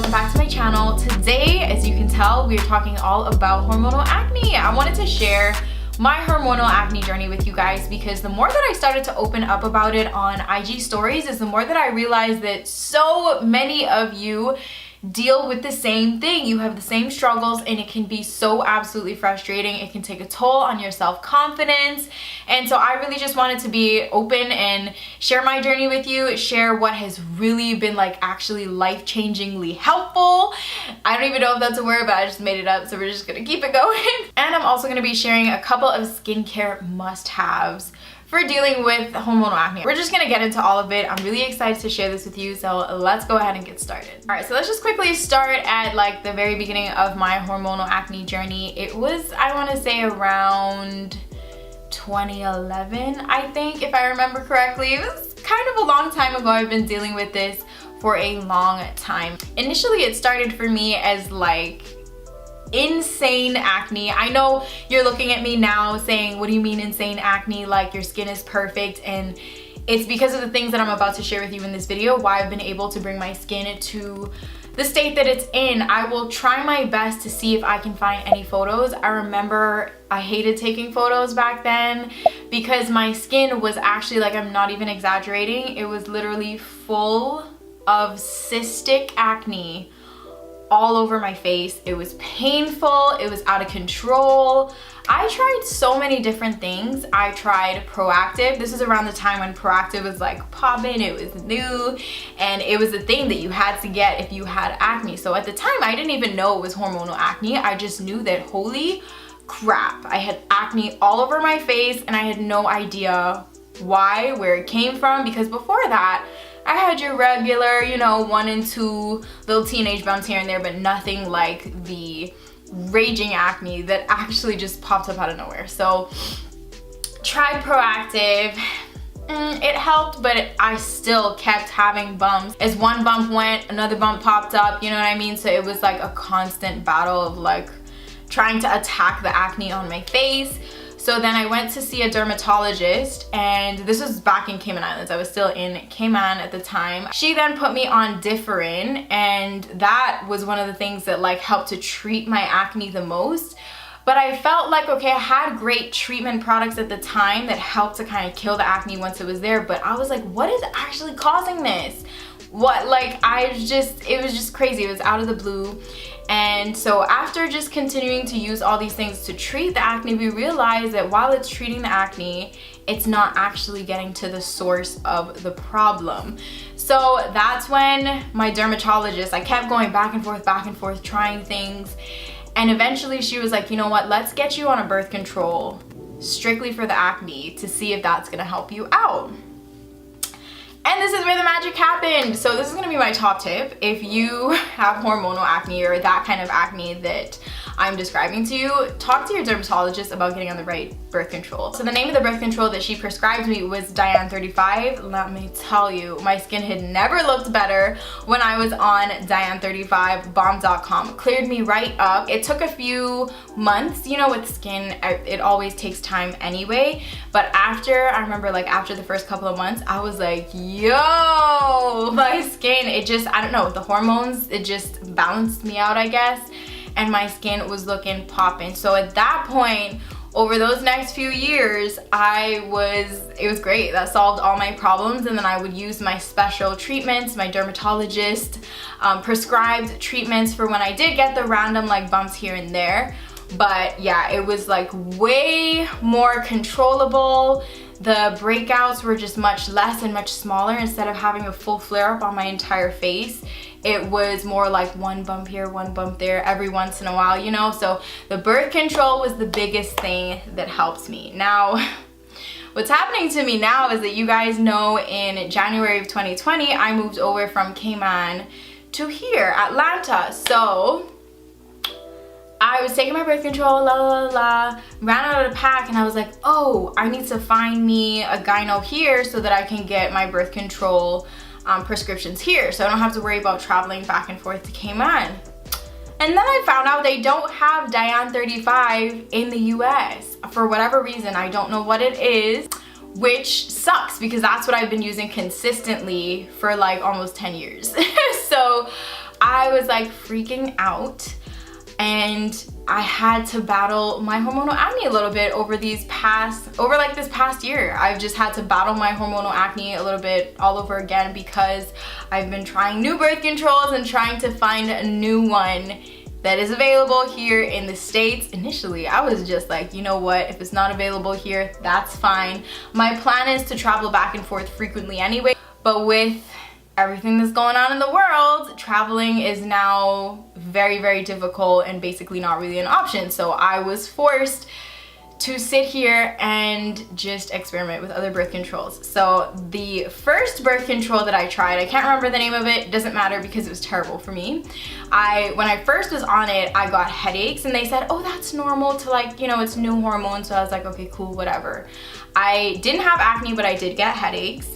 welcome back to my channel. Today, as you can tell, we're talking all about hormonal acne. I wanted to share my hormonal acne journey with you guys because the more that I started to open up about it on IG stories is the more that I realized that so many of you deal with the same thing. You have the same struggles and it can be so absolutely frustrating. It can take a toll on your self-confidence. And so I really just wanted to be open and share my journey with you, share what has really been like actually life-changingly helpful. I don't even know if that's a word, but I just made it up, so we're just gonna keep it going. And I'm also gonna be sharing a couple of skincare must-haves for dealing with hormonal acne. We're just gonna get into all of it. I'm really excited to share this with you, so let's go ahead and get started. All right, so let's just quickly start at like the very beginning of my hormonal acne journey. It was, I wanna say around 2011, I think, if I remember correctly. It was kind of a long time ago. I've been dealing with this for a long time. Initially, it started for me as like insane acne. I know you're looking at me now saying, what do you mean insane acne? Like your skin is perfect. And it's because of the things that I'm about to share with you in this video, why I've been able to bring my skin to the state that it's in. I will try my best to see if I can find any photos. I remember I hated taking photos back then because my skin was actually, like, I'm not even exaggerating, it was literally full of cystic acne all over my face. It was painful, it was out of control. I tried so many different things. I tried Proactive. This is around the time when Proactive was like popping, it was new, and it was a thing that you had to get if you had acne. So at the time, I didn't even know it was hormonal acne. I just knew that, holy crap, I had acne all over my face and I had no idea why, where it came from, because before that, I had your regular, you know, 1 and 2 little teenage bumps here and there, but nothing like the raging acne that actually just popped up out of nowhere. So tried Proactive. It helped, but I still kept having bumps. As one bump went, another bump popped up, you know what I mean? So it was like a constant battle of like trying to attack the acne on my face. So then I went to see a dermatologist, and this was back in Cayman Islands. I was still in Cayman at the time. She then put me on Differin, and that was one of the things that like helped to treat my acne the most. But I felt like, okay, I had great treatment products at the time that helped to kind of kill the acne once it was there, but I was like, what is actually causing this? What, like, it was just crazy. It was out of the blue. And so after just continuing to use all these things to treat the acne, we realized that while it's treating the acne, it's not actually getting to the source of the problem. So that's when my dermatologist, I kept going back and forth, trying things. And eventually she was like, you know what, let's get you on a birth control strictly for the acne to see if that's gonna help you out. And this is where the magic happened. So this is gonna be my top tip. If you have hormonal acne or that kind of acne that I'm describing to you, talk to your dermatologist about getting on the right birth control. So the name of the birth control that she prescribed me was Diane 35. Let me tell you, my skin had never looked better when I was on Diane 35, bomb.com. Cleared me right up. It took a few months, you know, with skin, it always takes time anyway. But I remember like after the first couple of months, I was like, yo, my skin, it just, I don't know, the hormones, it just balanced me out, I guess. And my skin was looking popping. So at that point, over those next few years, it was great. That solved all my problems. And then I would use my special treatments, my dermatologist prescribed treatments for when I did get the random like bumps here and there. But yeah, it was like way more controllable. The breakouts were just much less and much smaller. Instead of having a full flare up on my entire face, it was more like one bump here, one bump there every once in a while, you know? So the birth control was the biggest thing that helped me. Now, what's happening to me now is that you guys know in January of 2020, I moved over from Cayman to here, Atlanta. So I was taking my birth control, ran out of the pack, and I was like, oh, I need to find me a gyno here so that I can get my birth control prescriptions here, so I don't have to worry about traveling back and forth to Cayman. And then I found out they don't have Diane 35 in the US. For whatever reason, I don't know what it is, which sucks because that's what I've been using consistently for like almost 10 years. So I was like freaking out, and I had to battle my hormonal acne a little bit over this past year. I've just had to battle my hormonal acne a little bit all over again because I've been trying new birth controls and trying to find a new one that is available here in the States. Initially, I was just like, you know what, if it's not available here, that's fine. My plan is to travel back and forth frequently anyway, but with everything that's going on in the world, traveling is now very, very difficult and basically not really an option. So I was forced to sit here and just experiment with other birth controls. So the first birth control that I tried, I can't remember the name of it, doesn't matter because it was terrible for me. When I first was on it, I got headaches, and they said, oh, that's normal to, like, you know, it's new hormones. So I was like, okay, cool, whatever. I didn't have acne, but I did get headaches.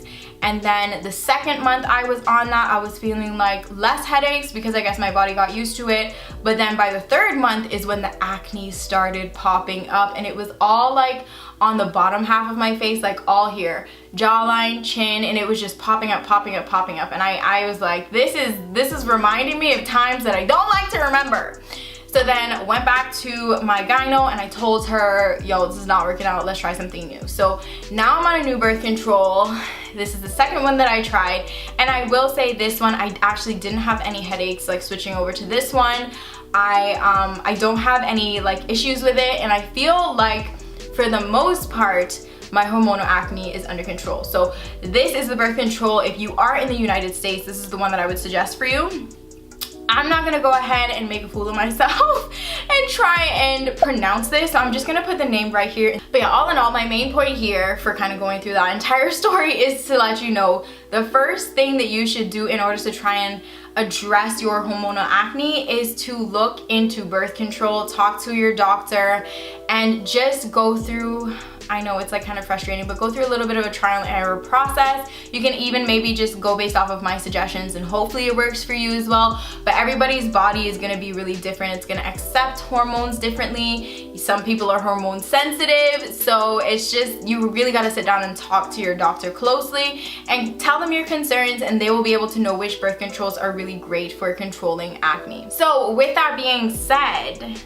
And then the second month I was on that, I was feeling like less headaches because I guess my body got used to it. But then by the third month is when the acne started popping up, and it was all like on the bottom half of my face, like all here, jawline, chin, and it was just popping up. And I was like, this is reminding me of times that I don't like to remember. So then went back to my gyno and I told her, yo, this is not working out, let's try something new. So now I'm on a new birth control. This is the second one that I tried, and I will say this one, I actually didn't have any headaches, like switching over to this one. I don't have any like issues with it, and I feel like for the most part, my hormonal acne is under control. So this is the birth control. If you are in the United States, this is the one that I would suggest for you. I'm not gonna go ahead and make a fool of myself and try and pronounce this, so I'm just gonna put the name right here. But yeah, all in all, my main point here for kind of going through that entire story is to let you know the first thing that you should do in order to try and address your hormonal acne is to look into birth control, talk to your doctor, and just go through, I know it's like kind of frustrating, but go through a little bit of a trial and error process. You can even maybe just go based off of my suggestions, and hopefully it works for you as well. But everybody's body is gonna be really different. It's gonna accept hormones differently. Some people are hormone sensitive, so it's just, you really gotta sit down and talk to your doctor closely and tell them your concerns, and they will be able to know which birth controls are really great for controlling acne. So with that being said,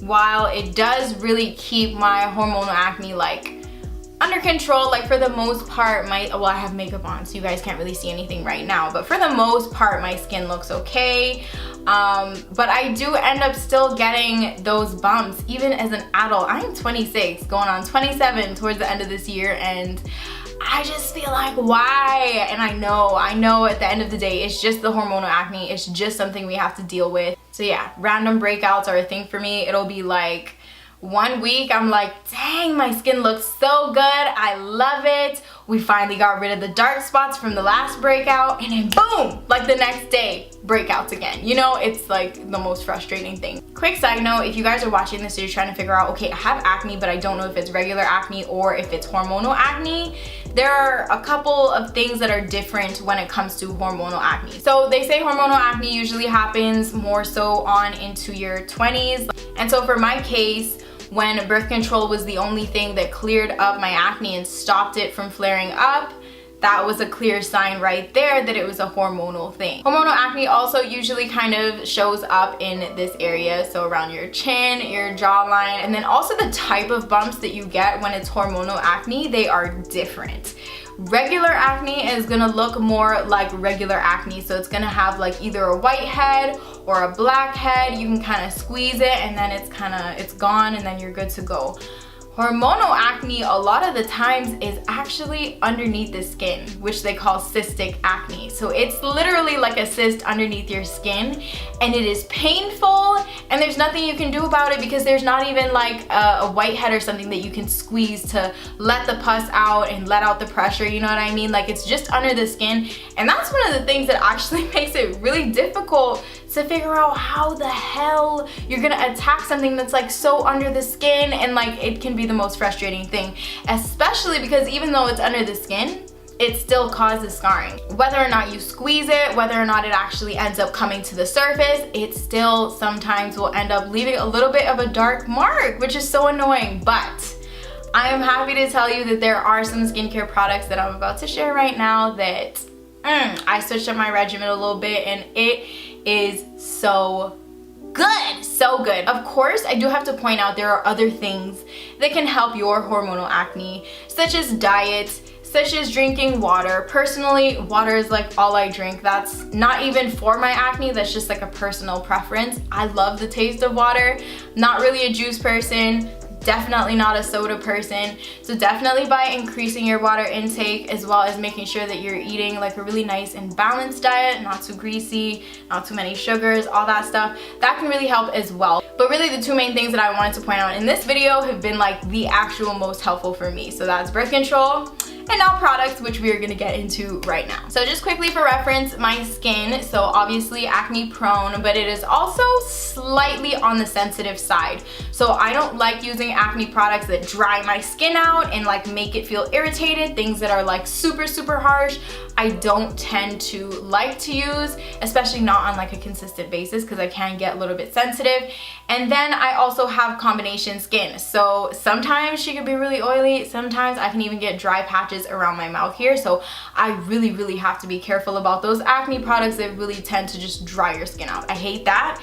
while it does really keep my hormonal acne like under control, like for the most part, well, I have makeup on so you guys can't really see anything right now, but for the most part my skin looks okay. But I do end up still getting those bumps even as an adult. I am 26 going on 27 towards the end of this year, and I just feel like, why? And I know at the end of the day, it's just the hormonal acne. It's just something we have to deal with. So yeah, random breakouts are a thing for me. It'll be like 1 week, I'm like, dang, my skin looks so good. I love it. We finally got rid of the dark spots from the last breakout, and then boom, like the next day, breakouts again. You know, it's like the most frustrating thing. Quick side note, if you guys are watching this, so you're trying to figure out, okay, I have acne, but I don't know if it's regular acne or if it's hormonal acne, there are a couple of things that are different when it comes to hormonal acne. So they say hormonal acne usually happens more so on into your 20s. And so for my case, when birth control was the only thing that cleared up my acne and stopped it from flaring up, that was a clear sign right there that it was a hormonal thing. Hormonal acne also usually kind of shows up in this area, so around your chin, your jawline, and then also the type of bumps that you get when it's hormonal acne, they are different. Regular acne is gonna look more like regular acne, so it's gonna have like either a white head or a black head. You can kind of squeeze it and then it's gone, and then you're good to go. Hormonal acne a lot of the times is actually underneath the skin, which they call cystic acne. So it's literally like a cyst underneath your skin, and it is painful, and there's nothing you can do about it because there's not even like a whitehead or something that you can squeeze to let the pus out and let out the pressure, you know what I mean? Like, it's just under the skin, and that's one of the things that actually makes it really difficult to figure out how the hell you're gonna attack something that's like so under the skin, and like it can be the most frustrating thing, especially because even though it's under the skin, it still causes scarring. Whether or not you squeeze it, whether or not it actually ends up coming to the surface, it still sometimes will end up leaving a little bit of a dark mark, which is so annoying. But I am happy to tell you that there are some skincare products that I'm about to share right now that I switched up my regimen a little bit, and it is so good, so good. Of course, I do have to point out there are other things that can help your hormonal acne, such as diet, such as drinking water. Personally, water is like all I drink. That's not even for my acne, that's just like a personal preference. I love the taste of water. Not really a juice person, definitely not a soda person. So definitely by increasing your water intake, as well as making sure that you're eating like a really nice and balanced diet, not too greasy, not too many sugars, all that stuff, that can really help as well. But really the two main things that I wanted to point out in this video have been like the actual most helpful for me. So that's birth control and now products, which we are gonna get into right now. So just quickly for reference, my skin, so obviously acne prone, but it is also slightly on the sensitive side. So I don't like using acne products that dry my skin out and like make it feel irritated, things that are like super, super harsh. I don't tend to like to use, especially not on like a consistent basis, because I can get a little bit sensitive. And then I also have combination skin. So sometimes she can be really oily, sometimes I can even get dry patches around my mouth here. So I really, really have to be careful about those acne products that really tend to just dry your skin out. I hate that.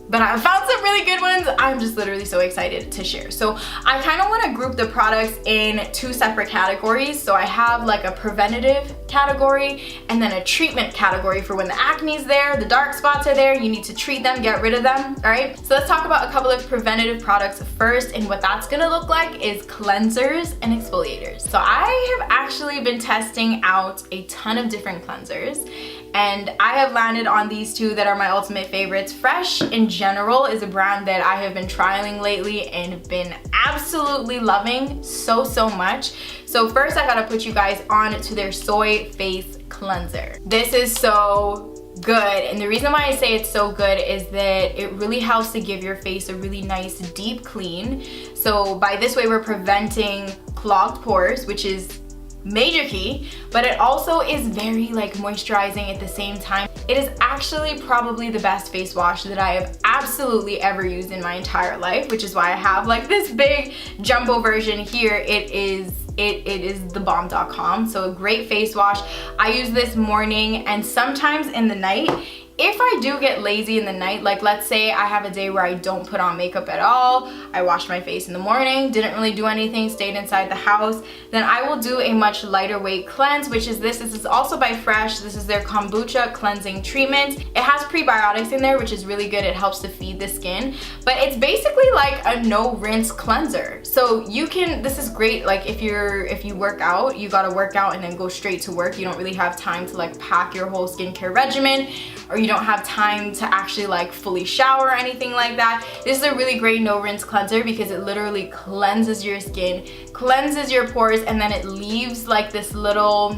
But I found some really good ones. I'm just literally so excited to share. So I kind of want to group the products in two separate categories. So I have like a preventative category and then a treatment category for when the acne is there, the dark spots are there, you need to treat them, get rid of them, all right? So let's talk about a couple of preventative products first, and what that's gonna look like is cleansers and exfoliators. So I have actually been testing out a ton of different cleansers, and I have landed on these two that are my ultimate favorites. Fresh in general is a brand that I have been trialing lately and been absolutely loving so much. So first I gotta put you guys on to their soy face cleanser. This is so good, and the reason why I say it's so good is that it really helps to give your face a really nice deep clean. So by this way we're preventing clogged pores, which is major key, but it also is very like moisturizing at the same time. It is actually probably the best face wash that I have absolutely ever used in my entire life, which is why I have like this big jumbo version here. It is thebomb.com. So a great face wash. I use this morning and sometimes in the night. If I do get lazy in the night, like let's say I have a day where I don't put on makeup at all, I washed my face in the morning, didn't really do anything, stayed inside the house, then I will do a much lighter weight cleanse, which is this. This is also by Fresh. This is their kombucha cleansing treatment. It has prebiotics in there, which is really good. It helps to feed the skin, but it's basically like a no rinse cleanser. So you can, this is great like if you work out, you gotta work out and then go straight to work. You don't really have time to like pack your whole skincare regimen, or you don't have time to actually like fully shower or anything like that. This is a really great no rinse cleanser because it literally cleanses your skin, cleanses your pores, and then it leaves like this little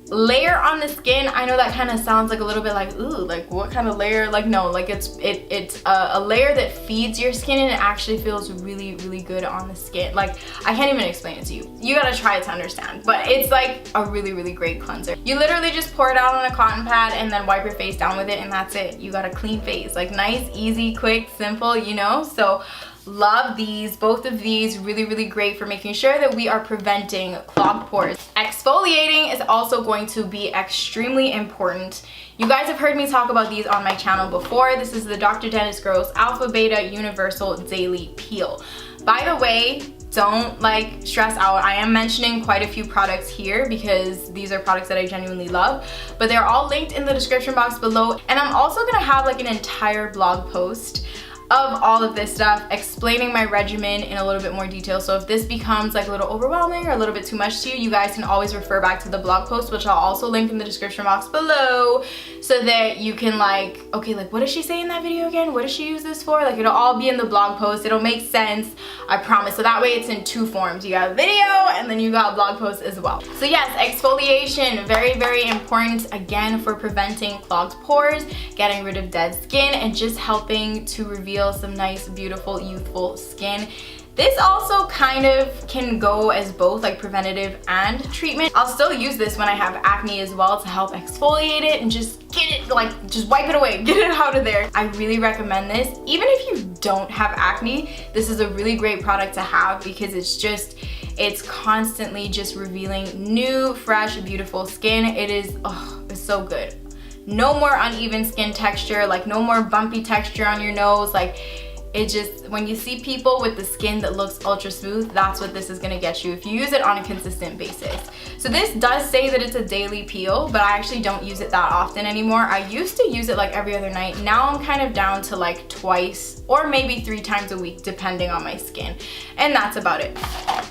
layer on the skin. I know that kind of sounds like a little bit like, ooh, like what kind of layer? Like no, like it's a layer that feeds your skin, and it actually feels really, really good on the skin. Like I can't even explain it to you. You gotta try it to understand, but it's like a really, really great cleanser. You literally just pour it out on a cotton pad and then wipe your face down with it, and that's it. You got a clean face. Like nice, easy, quick, simple, you know? So love these. Both of these really, really great for making sure that we are preventing clogged pores. Exfoliating is also going to be extremely important. You guys have heard me talk about these on my channel before. This is the Dr. Dennis Gross Alpha Beta Universal Daily Peel. By the way, don't like stress out. I am mentioning quite a few products here because these are products that I genuinely love, but they're all linked in the description box below. And I'm also gonna have like an entire blog post of all of this stuff, explaining my regimen in a little bit more detail. So if this becomes like a little overwhelming or a little bit too much to you, you guys can always refer back to the blog post, which I'll also link in the description box below, so that you can like, okay, like what does she say in that video again? What does she use this for? Like it'll all be in the blog post. It'll make sense, I promise. So that way it's in two forms. You got a video and then you got a blog post as well. So yes, exfoliation, very, very important, again, for preventing clogged pores, getting rid of dead skin, and just helping to reveal some nice, beautiful, youthful skin. This also kind of can go as both like preventative and treatment. I'll still use this when I have acne as well to help exfoliate it and just get it, like just wipe it away, get it out of there. I really recommend this. Even if you don't have acne, this is a really great product to have because it's constantly just revealing new, fresh, beautiful skin. It is, oh, it's so good. no more uneven skin texture, like no more bumpy texture on your nose. Like it just, when you see people with the skin that looks ultra smooth, that's what this is gonna get you if you use it on a consistent basis. So this does say that it's a daily peel, but I actually don't use it that often anymore. I used to use it like every other night. Now I'm kind of down to like twice or maybe 3 times a week, depending on my skin. And that's about it.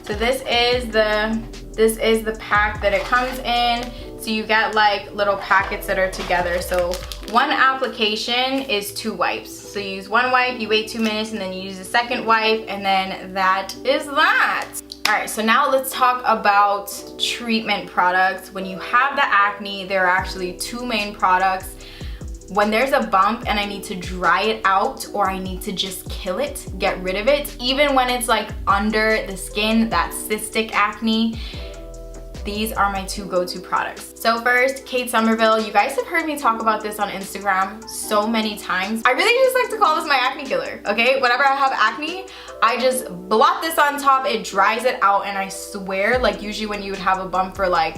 So this is the pack that it comes in. So you get like little packets that are together. So one application is 2 wipes. So you use 1 wipe, you wait 2 minutes, and then you use a second wipe, and then that is that. All right, so now let's talk about treatment products. When you have the acne, there are actually 2 main products. When there's a bump and I need to dry it out, or I need to just kill it, get rid of it, even when it's like under the skin, that cystic acne, these are my 2 go-to products. So first, Kate Somerville. You guys have heard me talk about this on Instagram so many times. I really just like to call this my acne killer, okay? Whenever I have acne, I just blot this on top, it dries it out, and I swear, like usually when you would have a bump for like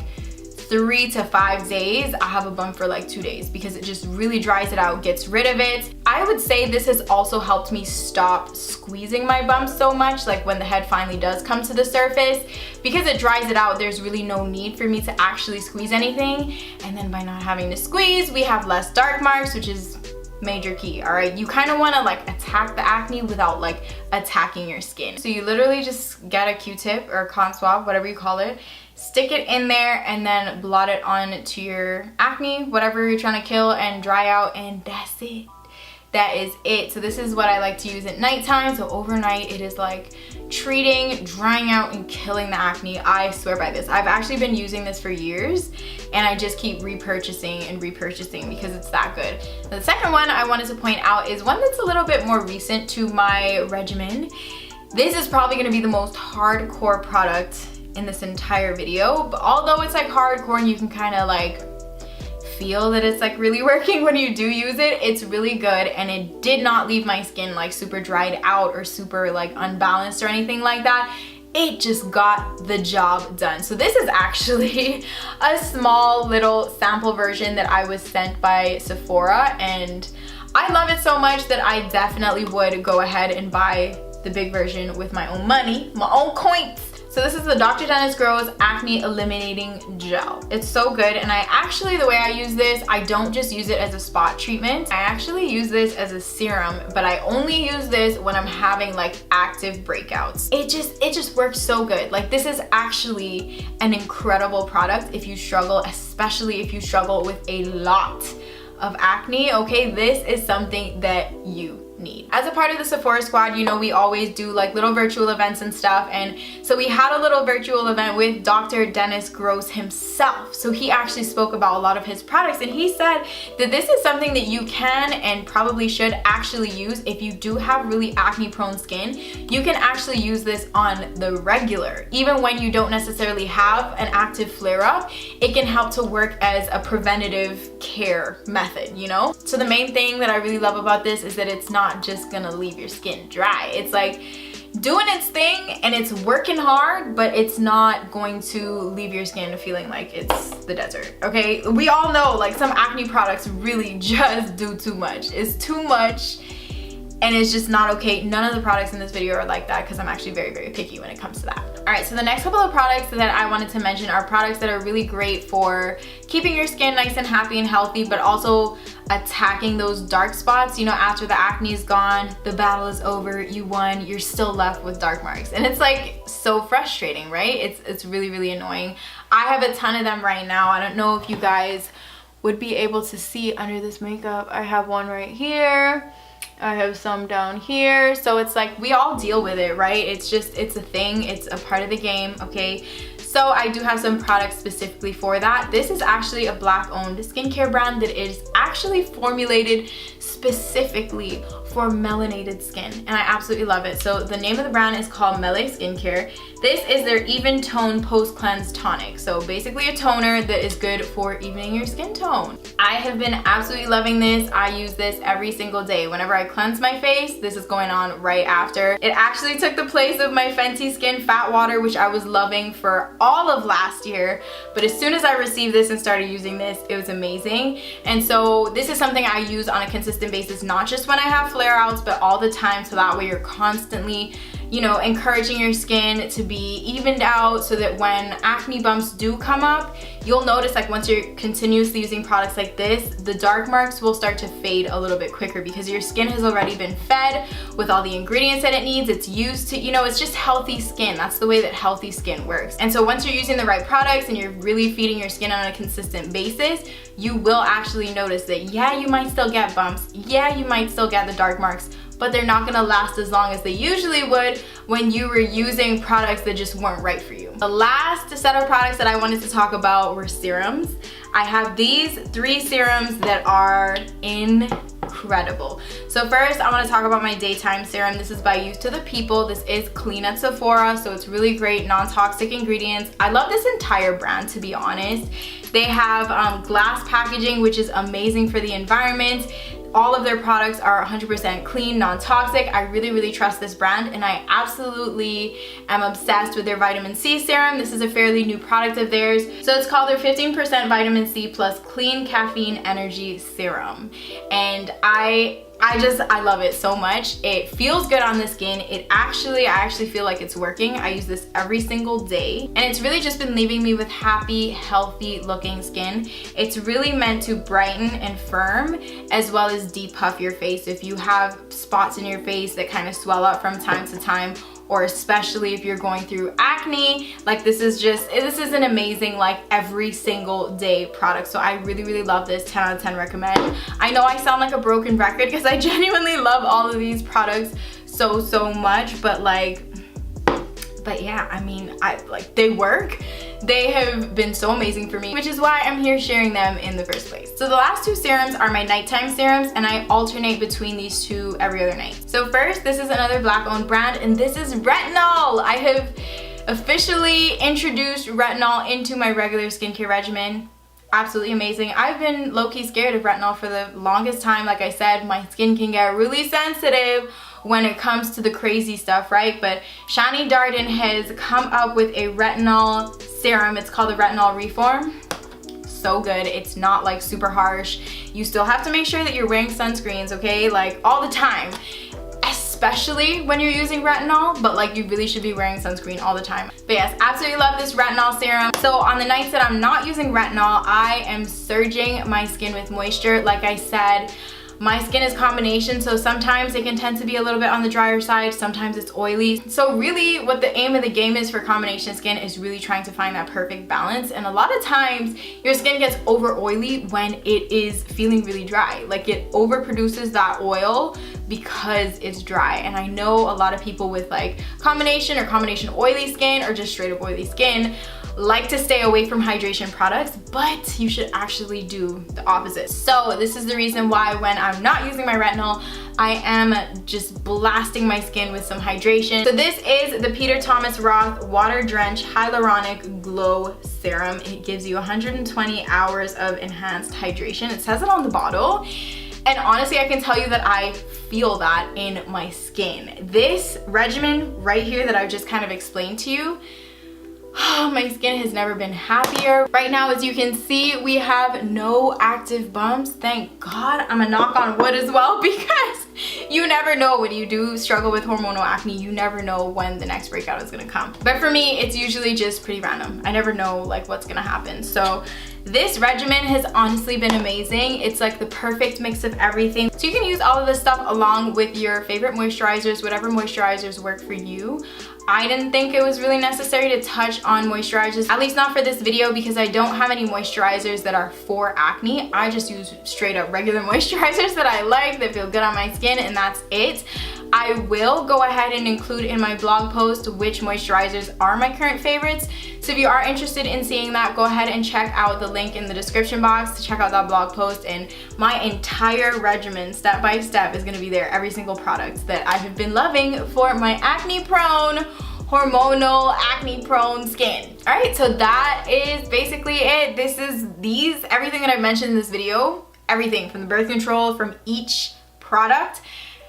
3 to 5 days, I have a bump for like 2 days because it just really dries it out, gets rid of it. I would say this has also helped me stop squeezing my bumps so much, like when the head finally does come to the surface. Because it dries it out, there's really no need for me to actually squeeze anything. And then by not having to squeeze, we have less dark marks, which is major key. All right, you kind of want to like attack the acne without like attacking your skin. So you literally just get a Q-tip or a cotton swab, whatever you call it, stick it in there, and then blot it on to your acne, whatever you're trying to kill, and dry out, and that's it. That is it. So this is what I like to use at nighttime. So overnight it is like treating, drying out, and killing the acne. I swear by this. I've actually been using this for years, and I just keep repurchasing and repurchasing because it's that good. The second one I wanted to point out is one that's a little bit more recent to my regimen. This is probably going to be the most hardcore product in this entire video, but although it's like hardcore and you can kind of like feel that it's like really working when you do use it, it's really good, and it did not leave my skin like super dried out or super like unbalanced or anything like that. It just got the job done. So this is actually a small little sample version that I was sent by Sephora, and I love it so much that I definitely would go ahead and buy the big version with my own money, my own coins. So this is the Dr. Dennis Gross Acne Eliminating Gel. It's so good, and I actually, the way I use this, I don't just use it as a spot treatment. I actually use this as a serum, but I only use this when I'm having like active breakouts. It just works so good. Like this is actually an incredible product if you struggle, especially if you struggle with a lot of acne, okay? This is something that you need. As a part of the Sephora squad, you know, we always do like little virtual events and stuff, and so we had a little virtual event with Dr. Dennis Gross himself. So he actually spoke about a lot of his products, and he said that this is something that you can and probably should actually use if you do have really acne prone skin. You can actually use this on the regular, even when you don't necessarily have an active flare-up. It can help to work as a preventative care method, you know? So the main thing that I really love about this is that it's not just gonna leave your skin dry. It's like doing its thing and it's working hard, but it's not going to leave your skin feeling like it's the desert, okay? We all know like some acne products really just do too much. It's too much, and it's just not okay. None of the products in this video are like that because I'm actually very, very picky when it comes to that. All right, so the next couple of products that I wanted to mention are products that are really great for keeping your skin nice and happy and healthy, but also attacking those dark spots. You know, after the acne is gone, the battle is over, you won, you're still left with dark marks. And it's like so frustrating, right? It's really, really annoying. I have a ton of them right now. I don't know if you guys would be able to see under this makeup. I have one right here. I have some down here. So it's like we all deal with it, right? It's a thing, it's a part of the game, okay? So I do have some products specifically for that. This is actually a Black owned skincare brand that is actually formulated specifically for melanated skin, and I absolutely love it. So the name of the brand is called Mele Skincare. This is their Even Tone Post Cleanse Tonic. So basically a toner that is good for evening your skin tone. I have been absolutely loving this. I use this every single day. Whenever I cleanse my face, this is going on right after. It actually took the place of my Fenty Skin Fat Water, which I was loving for all of last year. But as soon as I received this and started using this, it was amazing. And so this is something I use on a consistent basis, not just when I have flare-outs, but all the time, so that way you're constantly, you know, encouraging your skin to be evened out, so that when acne bumps do come up, you'll notice, like, once you're continuously using products like this, the dark marks will start to fade a little bit quicker because your skin has already been fed with all the ingredients that it needs. It's used to, you know, it's just healthy skin. That's the way that healthy skin works. And so once you're using the right products and you're really feeding your skin on a consistent basis, you will actually notice that, yeah, you might still get bumps, yeah, you might still get the dark marks, but they're not gonna last as long as they usually would when you were using products that just weren't right for you. The last set of products that I wanted to talk about were serums. I have these 3 serums that are incredible. So first, I want to talk about my daytime serum. This is by Youth to the People. This is clean at Sephora, so it's really great, non-toxic ingredients. I love this entire brand, to be honest. They have glass packaging, which is amazing for the environment. All of their products are 100% clean, non-toxic. I really, really trust this brand, and I absolutely am obsessed with their vitamin C serum. This is a fairly new product of theirs. So it's called their 15% vitamin C plus clean caffeine energy serum. And I love it so much. It feels good on the skin. I actually feel like it's working. I use this every single day, and it's really just been leaving me with happy, healthy looking skin. It's really meant to brighten and firm, as well as depuff your face. If you have spots in your face that kind of swell up from time to time, or especially if you're going through acne, like this is an amazing, like, every single day product. So I really, really love this. 10 out of 10 recommend. I know I sound like a broken record because I genuinely love all of these products so much, but yeah, I mean, they work. They have been so amazing for me, which is why I'm here sharing them in the first place. So the last 2 serums are my nighttime serums, and I alternate between these 2 every other night. So first, this is another Black-owned brand, and this is retinol. I have officially introduced retinol into my regular skincare regimen. Absolutely amazing. I've been low-key scared of retinol for the longest time. Like I said, my skin can get really sensitive when it comes to the crazy stuff, right? But Shani Darden has come up with a retinol serum. It's called the Retinol Reform. So good. It's not like super harsh. You still have to make sure that you're wearing sunscreens, okay? Like all the time, especially when you're using retinol, but like you really should be wearing sunscreen all the time. But yes, absolutely love this retinol serum. So on the nights that I'm not using retinol, I am surging my skin with moisture. Like I said, my skin is combination, so sometimes it can tend to be a little bit on the drier side, sometimes it's oily. So really what the aim of the game is for combination skin is really trying to find that perfect balance. And a lot of times your skin gets over oily when it is feeling really dry. Like it overproduces that oil because it's dry. And I know a lot of people with like combination or combination oily skin or just straight up oily skin like to stay away from hydration products, but you should actually do the opposite. So this is the reason why when I'm not using my retinol, I am just blasting my skin with some hydration. So this is the Peter Thomas Roth Water Drench Hyaluronic Glow Serum. It gives you 120 hours of enhanced hydration. It says it on the bottle. And honestly, I can tell you that I feel that in my skin. This regimen right here that I've just kind of explained to you, my skin has never been happier. Right now, as you can see, we have no active bumps. Thank God. I'm gonna knock on wood as well, because you never know when you do struggle with hormonal acne. You never know when the next breakout is gonna come. But for me, it's usually just pretty random. I never know like what's gonna happen. So this regimen has honestly been amazing. It's like the perfect mix of everything. So you can use all of this stuff along with your favorite moisturizers, whatever moisturizers work for you. I didn't think it was really necessary to touch on moisturizers, at least not for this video, because I don't have any moisturizers that are for acne. I just use straight up regular moisturizers that I like, that feel good on my skin, and that's it. I will go ahead and include in my blog post which moisturizers are my current favorites. So if you are interested in seeing that, go ahead and check out the link in the description box to check out that blog post, and my entire regimen step by step is going to be there, every single product that I have been loving for my acne prone, hormonal, acne prone skin. All right, so that is basically it. Everything that I've mentioned in this video, everything from the birth control, from each product,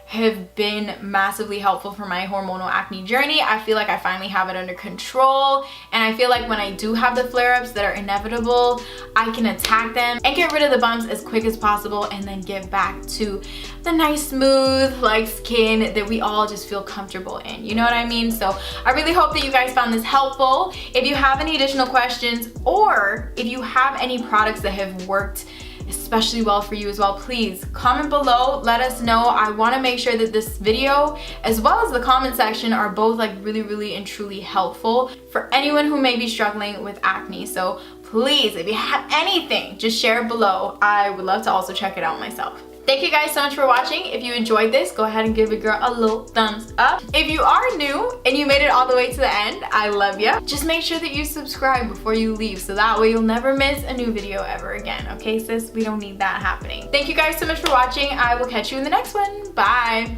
have been massively helpful for my hormonal acne journey. I feel like I finally have it under control, and I feel like when I do have the flare-ups that are inevitable, I can attack them and get rid of the bumps as quick as possible, and then get back to the nice smooth like skin that we all just feel comfortable in, you know what I mean? So I really hope that you guys found this helpful. If you have any additional questions, or if you have any products that have worked especially well for you as well, please comment below, let us know. I want to make sure that this video as well as the comment section are both like really and truly helpful for anyone who may be struggling with acne. So please, if you have anything, just share it below. I would love to also check it out myself. Thank you guys so much for watching. If you enjoyed this, go ahead and give a girl a little thumbs up. If you are new and you made it all the way to the end, I love you. Just make sure that you subscribe before you leave, so that way you'll never miss a new video ever again. Okay, sis? We don't need that happening. Thank you guys so much for watching. I will catch you in the next one. Bye.